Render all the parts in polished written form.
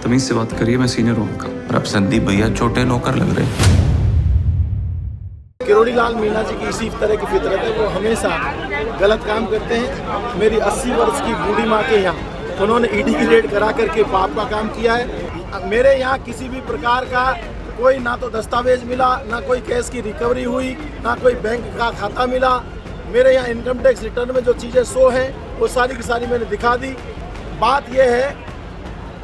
तमीज से बात करिए, मैं सीनियर हूँ आपका। और अब संदीप भैया छोटे नौकर लग रहे हैं। किरोड़ी लाल मीणा जी की इसी तरह की फितरत है, वो हमेशा गलत काम करते हैं। मेरी 80 वर्ष की बूढ़ी माँ के यहाँ उन्होंने ईडी की रेड करा करके पाप का काम किया है। मेरे यहाँ किसी भी प्रकार का कोई ना तो दस्तावेज मिला, ना कोई कैश की रिकवरी हुई, ना कोई बैंक का खाता मिला। मेरे यहाँ इनकम टैक्स रिटर्न में जो चीज़ें शो हैं वो सारी की सारी मैंने दिखा दी। बात यह है,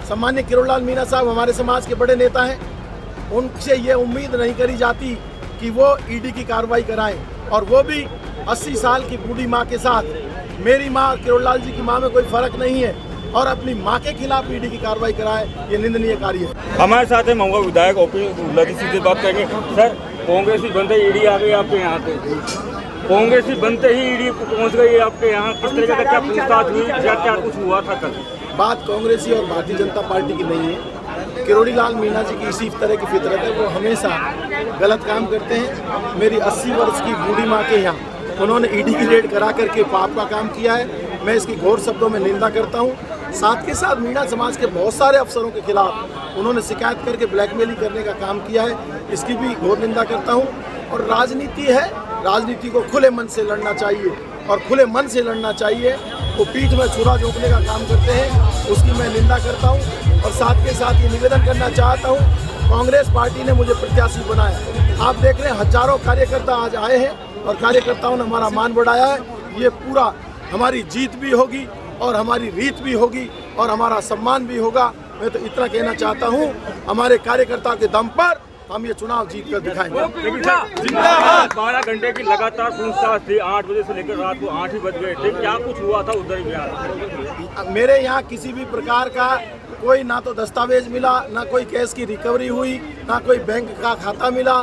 सम्मान्य किरोड़ी लाल मीणा साहब हमारे समाज के बड़े नेता हैं, उनसे ये उम्मीद नहीं करी जाती कि वो ईडी की कार्रवाई कराएं, और वो भी 80 साल की बूढ़ी माँ के साथ। मेरी माँ किरोड़ी लाल जी की माँ में कोई फर्क नहीं है, और अपनी माँ के खिलाफ ईडी की कार्रवाई कराए, ये निंदनीय कार्य है। हमारे साथ है महुआ विधायक ओपी हुल्ला जी, सीधे बात करेंगे। सर, कांग्रेस ही बनते ही ईडी आ गई आपके यहाँ पे, कांग्रेस ही बनते ही ईडी पहुँच गई आपके यहाँ। किस तरीके का क्या पूछताछ हुई, क्या कुछ हुआ था कल? बात कांग्रेसी और भारतीय जनता पार्टी की नहीं है। किरोड़ी लाल मीणा जी की इसी तरह की फितरत है, वो हमेशा गलत काम करते हैं। मेरी 80 वर्ष की बूढ़ी माँ के यहाँ उन्होंने ईडी की रेड करा करके पाप का काम किया है। मैं इसकी घोर शब्दों में निंदा करता हूँ। साथ के साथ मीणा समाज के बहुत सारे अफसरों के खिलाफ उन्होंने शिकायत करके ब्लैकमेलिंग करने का काम किया है, इसकी भी घोर निंदा करता हूँ। और राजनीति है, राजनीति को खुले मन से लड़ना चाहिए, और खुले मन से लड़ना चाहिए। वो पीठ में छुरा झोंकने का काम करते हैं, उसकी मैं निंदा करता हूँ। और साथ के साथ ये निवेदन करना चाहता हूँ, कांग्रेस पार्टी ने मुझे प्रत्याशी बनाया। आप देख रहे हैं हजारों कार्यकर्ता आज आए हैं, और कार्यकर्ताओं ने हमारा मान बढ़ाया है। ये पूरा हमारी जीत भी होगी, और हमारी रीत भी होगी, और हमारा सम्मान भी होगा। मैं तो इतना कहना चाहता हूँ, हमारे कार्यकर्ता के दम पर हम ये चुनाव जीत कर दिखाएंगे। 12 घंटे की लगातार पूछताछ थी, 8 बजे से लेकर रात को 8 ही बज गए थे। क्या कुछ हुआ था उधर बिहार? मेरे यहाँ किसी भी प्रकार का कोई ना तो दस्तावेज मिला, ना कोई कैश की रिकवरी हुई, ना कोई बैंक का खाता मिला।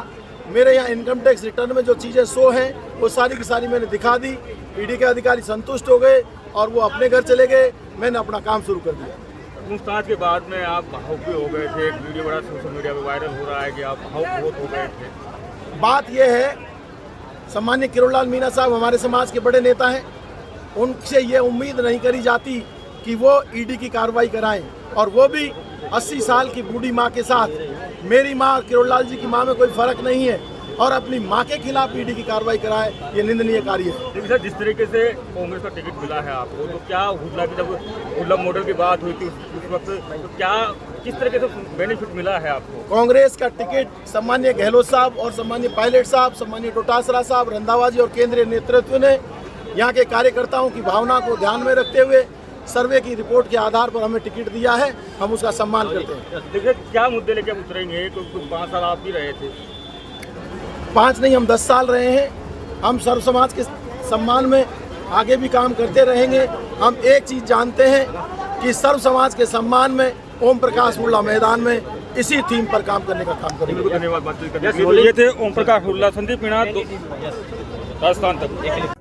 मेरे यहाँ इनकम टैक्स रिटर्न में जो चीज़ें शो हैं वो सारी की सारी मैंने दिखा दी। ईडी के अधिकारी संतुष्ट हो गए और वो अपने घर चले गए। मैंने अपना काम शुरू कर दिया। पूछताछ के बाद में आप भावुक भी हो गए थे, एक वीडियो बड़ा सोशल मीडिया पे वायरल हो रहा है कि आप भावुक बहुत हो गए थे। बात यह है, सम्मान्य किरोड़ी लाल मीणा साहब हमारे समाज के बड़े नेता हैं, उनसे ये उम्मीद नहीं करी जाती कि वो ईडी की कार्रवाई कराएं, और वो भी 80 साल की बूढ़ी माँ के साथ। मेरी माँ किरोड़ी लाल जी की माँ में कोई फर्क नहीं है, और अपनी माँ के खिलाफ ईडी की कार्रवाई कराए, ये निंदनीय कार्य है। लेकिन सर, जिस तरीके से कांग्रेस का टिकट मिला है आपको, तो क्या हुल्ला की जब हुल्ला मॉडल की बात हुई थी उस वक्त, तो क्या किस तरीके से बेनिफिट मिला है आपको? कांग्रेस का टिकट सम्मान्य गहलोत साहब और सम्मान्य पायलट साहब, सम्मान्य डोटासरा साहब, रंधावा जी और केंद्रीय नेतृत्व ने यहाँ के कार्यकर्ताओं की भावना को ध्यान में रखते हुए सर्वे की रिपोर्ट के आधार पर हमें टिकट दिया है। हम उसका सम्मान करते हैं। देखिए, क्या मुद्दे लेके उतरेंगे? क्योंकि 5 साल आप भी रहे थे। 5 नहीं, हम 10 साल रहे हैं। हम सर्व समाज के सम्मान में आगे भी काम करते रहेंगे। हम एक चीज़ जानते हैं कि सर्व समाज के सम्मान में ओम प्रकाश हुल्ला मैदान में इसी थीम पर काम करने का काम करेंगे। धन्यवाद। बातचीत करने के लिए ये थे ओम प्रकाश हुल्ला, संदीप मीणा, राजस्थान तक।